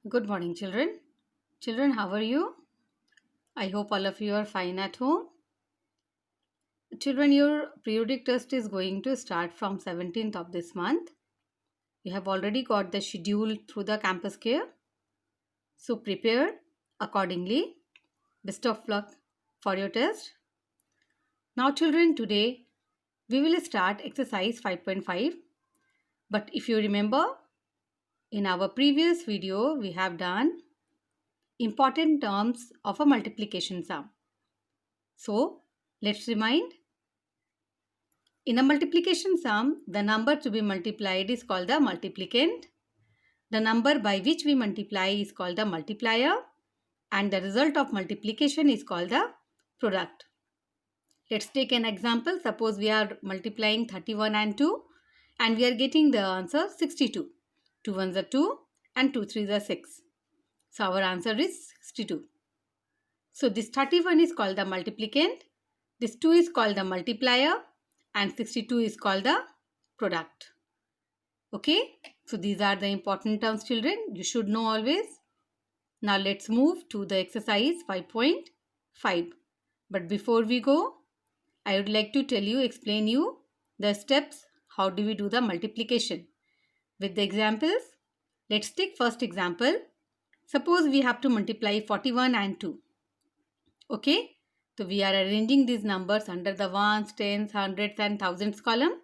Good morning, children. Children, how are you? I hope all of you are fine at home. Children, your periodic test is going to start from 17th of this month. You have already got the schedule through the campus care. So prepare accordingly. Best of luck for your test. Now, children, today we will start exercise 5.5. But if you remember, in our previous video, we have done important terms of a multiplication sum. So, let's remind. In a multiplication sum, the number to be multiplied is called the multiplicand. The number by which we multiply is called the multiplier. And the result of multiplication is called the product. Let's take an example. Suppose we are multiplying 31 and 2 and we are getting the answer 62. 2 ones are 2 and 2 threes are 6. So our answer is 62. So this 31 is called the multiplicand. This 2 is called the multiplier and 62 is called the product. Okay, so these are the important terms, children. You should know always. Now let's move to the exercise 5.5. But before we go, I would like to explain you the steps. How do we do the multiplication? With the examples, let's take first example. Suppose we have to multiply 41 and 2. Okay, so we are arranging these numbers under the ones, tens, hundreds and thousands column.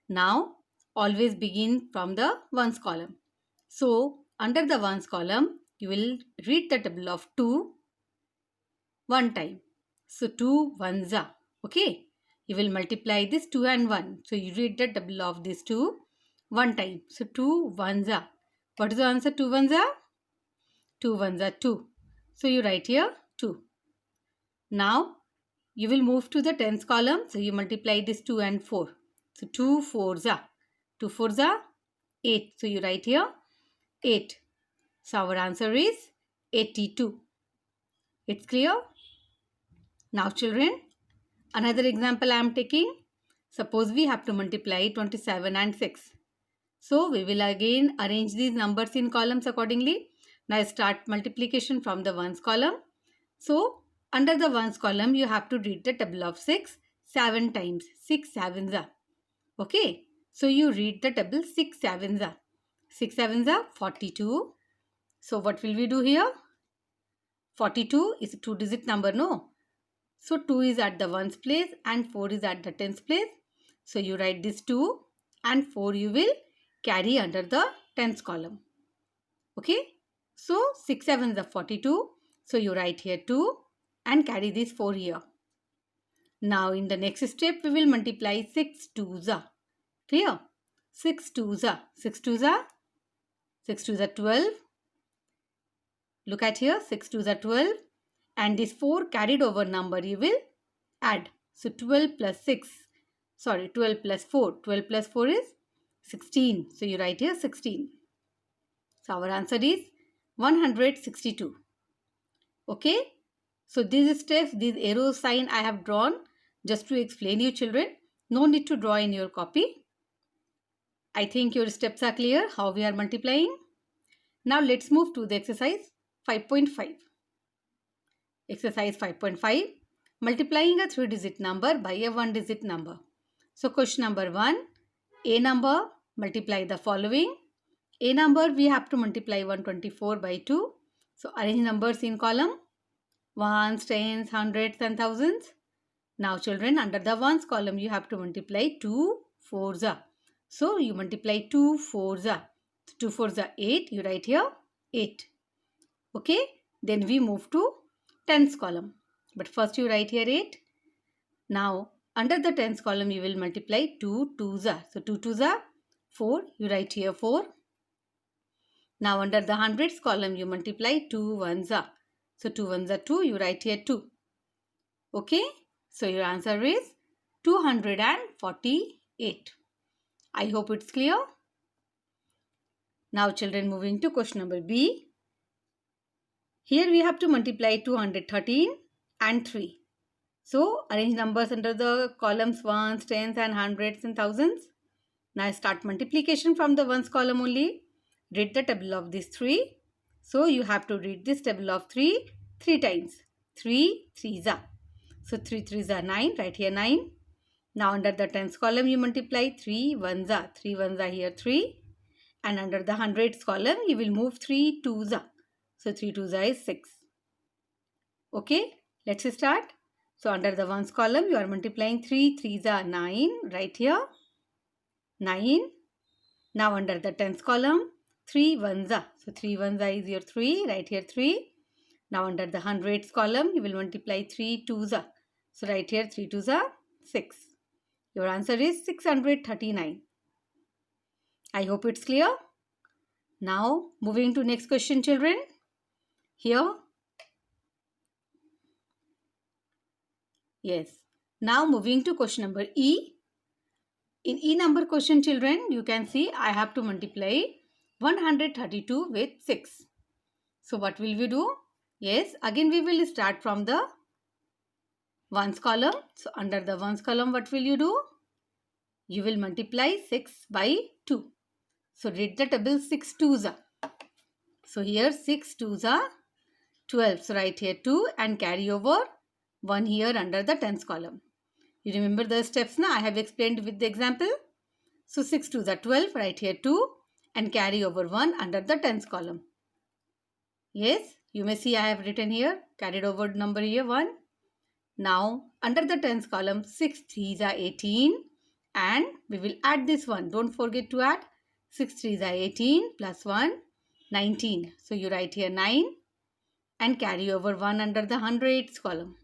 Now, always begin from the ones column. So, under the ones column, you will read the table of 2 one time. So, 2 ones are. Okay, you will multiply this 2 and 1. So, you read the table of these 2 one time. So, 2 ones are. What is the answer? 2 ones are? 2 ones are 2. So, you write here 2. Now, you will move to the tens column. So, you multiply this 2 and 4. So, 2 fours are. 2 fours are 8. So, you write here 8. So, our answer is 82. It's clear? Now, children, another example I am taking. Suppose we have to multiply 27 and 6. So, we will again arrange these numbers in columns accordingly. Now, start multiplication from the ones column. So, under the ones column, you have to read the table of 6 7 times. 6 sevens are. Okay. So, you read the table 6 sevens are. 6 sevens are 42. So, what will we do here? 42 is a 2-digit number, no? So, 2 is at the ones place and 4 is at the tens place. So, you write this 2 and 4 you will carry under the tens column. Okay. So, 6 sevens are 42. So, you write here 2 and carry this 4 here. Now, in the next step, we will multiply 6 twos are. Clear? 6 twos are. 6 twos are? 6 twos are 12. Look at here. 6 twos are 12. And this 4 carried over number you will add. So, 12 plus 6. Sorry, 12 plus 4. 12 plus 4 is 16. So, you write here 16. So, our answer is 162. Okay. So, these steps, these arrow sign I have drawn just to explain you, children. No need to draw in your copy. I think your steps are clear how we are multiplying. Now, let's move to the exercise 5.5. Exercise 5.5. Multiplying a 3-digit number by a 1-digit number. So, question number 1. A number, multiply the following. A number, we have to multiply 124 by 2. So, arrange numbers in column. Ones, tens, hundreds and thousands. Now, children, under the ones column, you have to multiply 2 fours are. So, you multiply 2 fours are. 2 fours are 8. You write here 8. Okay. Then we move to tens column. But first you write here 8. Now, under the tens column, you will multiply 2 twos are. So, 2 twos are 4. You write here 4. Now, under the hundreds column, you multiply 2 ones are. So, 2 ones are 2. You write here 2. Okay. So, your answer is 248. I hope it's clear. Now, children, moving to question number B. Here we have to multiply 213 and 3. So, arrange numbers under the columns ones, tens and hundreds and thousands. Now, start multiplication from the ones column only. Read the table of these 3. So you have to read this table of 3 times. 3 3s are. So 3 3s are 9. Right here 9. Now under the tens column you multiply 3 1s are. 3 1s are here 3. And under the hundreds column you will move 3 2s are. So 3 2s are is 6. Okay, let's start. So under the ones column you are multiplying 3 3s are 9. Right here 9. Now under the tens column 3 1s are. So 3 1s are is your 3. Right here 3. Now under the hundreds column you will multiply 3 2s are. So right here 3 2s are 6. Your answer is 639. I hope it's clear. Now moving to next question, children. Here. Yes. Now moving to question number E. In E number question, children, you can see I have to multiply 132 with 6. So what will we do? Yes, again we will start from the ones column. So under the ones column, what will you do? You will multiply 6 by 2. So read the table 6 2s are. So here 6 2s are 12. So write here 2 and carry over 1 here under the tens column. You remember the steps now? I have explained with the example. So 6 2s are 12. Write here 2 and carry over 1 under the tens column. Yes, you may see I have written here, carried over number here 1. Now under the tens column 6 3s are 18 and we will add this one. Don't forget to add 6 3s are 18 plus 1 19. So you write here 9 and carry over 1 under the hundreds column.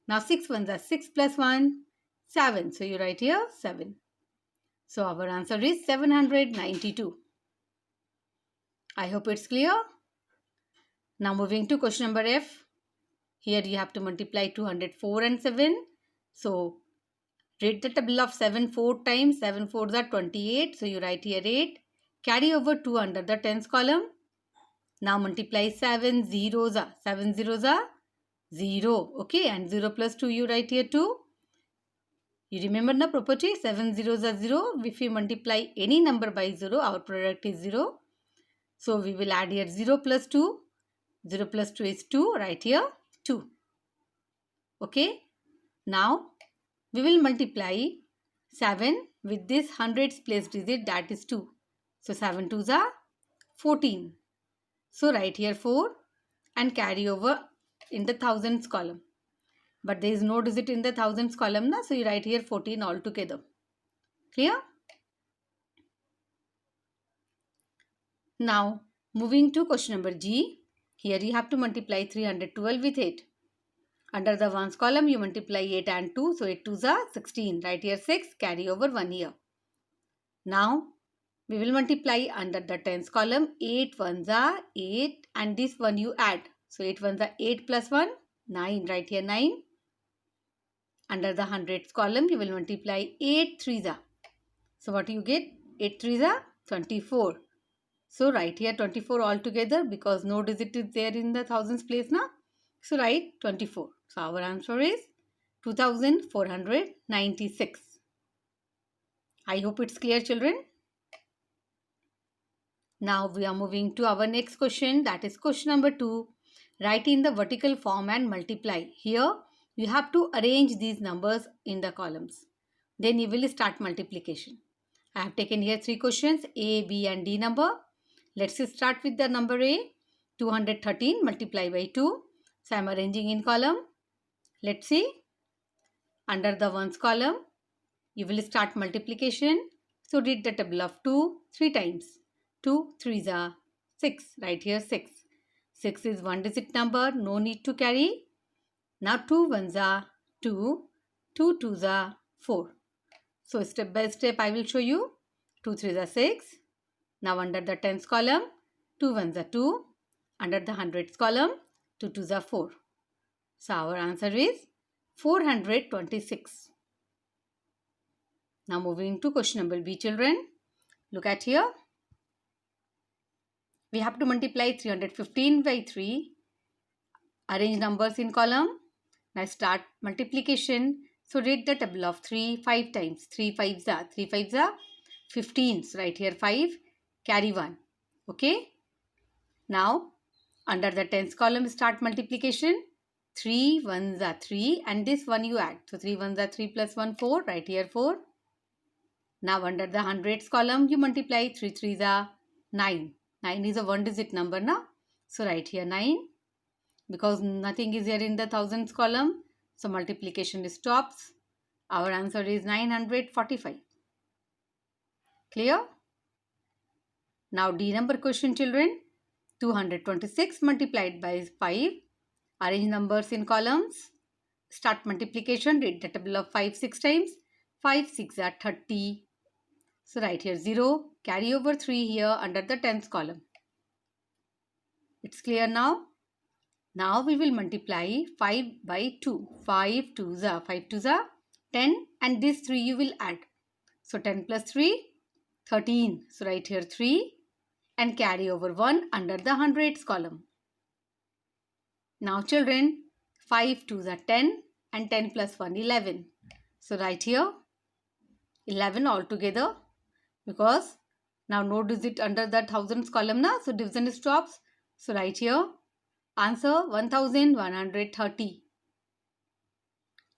Now 6 1s are 6 plus 1 7. So you write here 7. So our answer is 792. I hope it's clear. Now moving to question number F. Here you have to multiply 204 and 7. So read the table of 7 4 times. 7 4s are 28. So you write here 8. Carry over 2 under the tens column. Now multiply 7 zeros are. 7 zeros are 0. Okay, and 0 plus 2 you write here 2. You remember the property? 7 zeros are 0. If we multiply any number by 0, our product is 0. So we will add here 0 plus 2. 0 plus 2 is 2. Right here 2. Okay. Now we will multiply 7 with this hundreds place digit, that is 2. So 7 2s are 14. So write here 4 and carry over in the thousands column. But there is no digit in the thousands column na, so you write here 14 altogether. Clear? Now moving to question number G. Here you have to multiply 312 with 8. Under the ones column you multiply 8 and 2. So 8 2s are 16. Write here 6. Carry over 1 here. Now we will multiply under the tens column. 8 1s are 8 and this one you add. So 8 1s are 8 plus 1 9. Write here 9. Under the hundreds column you will multiply 8 3s are. So what you get? 8 3s are 24. So write here 24 altogether because no digit is there in the thousands place now. So write 24. So our answer is 2496. I hope it's clear, children. Now we are moving to our next question, that is question number 2. Write in the vertical form and multiply. Here you have to arrange these numbers in the columns. Then you will start multiplication. I have taken here 3 questions, A, B and D number. Let's start with the number A. 213 multiply by 2. So I am arranging in column. Let's see. Under the ones column, you will start multiplication. So read the table of 2 3 times. 2 3s are 6. Right here 6. 6 is one digit number. No need to carry. Now 2 1s are 2. 2 2s are 4. So step by step I will show you. 2 3s are 6. Now under the tens column, 2 1s are 2. Under the hundreds column, 2 2s are 4. So our answer is 426. Now moving to question number B, children. Look at here. We have to multiply 315 by 3. Arrange numbers in column. Now start multiplication. So read the table of 3 5 times. 3 5s are 15. So right here 5. Carry 1. Okay. Now, under the tens column, start multiplication. 3 ones are 3 and this one you add. So 3 ones are 3 plus 1, 4. Right here 4. Now under the hundreds column, you multiply 3 threes are 9. 9 is a one digit number now. So right here 9. Because nothing is here in the thousands column, so multiplication stops. Our answer is 945. Clear? Now D number question, children. 226 multiplied by 5. Arrange numbers in columns. Start multiplication. Read the table of 5 6 times. 5 6 are 30. So right here 0. Carry over 3 here under the tens column. It's clear now? Now we will multiply 5 by 2. 5 2s are 5 2s are 10 and this 3 you will add. So 10 plus 3, 13. So right here 3 and carry over 1 under the hundreds column. Now children, 5 2s are 10 and 10 plus 1, 11. So right here 11 altogether because now no digit under the thousands column now. So division stops. So right here answer 1130.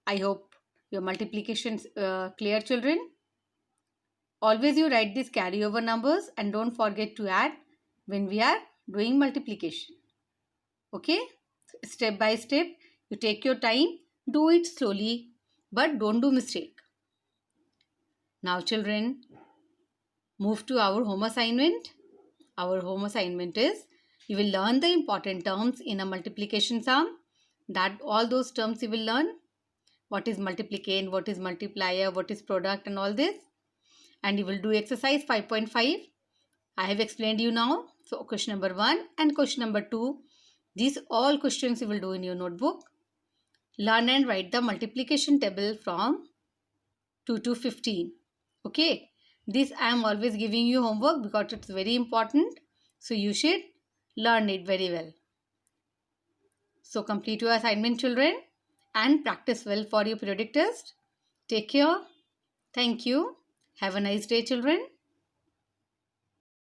I hope your multiplication clear, children. Always you write these carryover numbers and don't forget to add when we are doing multiplication. Okay? Step by step, you take your time, do it slowly, but don't do mistake. Now children, move to our home assignment. Our home assignment is, you will learn the important terms in a multiplication sum. That all those terms you will learn. What is multiplicand, what is multiplier, what is product and all this. And you will do exercise 5.5. I have explained you now. So question number 1 and question number 2. These all questions you will do in your notebook. Learn and write the multiplication table from 2 to 15. Okay. This I am always giving you homework because it's very important. So you should learn it very well. So complete your assignment, children, and practice well for your periodic test. Take care. Thank you. Have a nice day, children.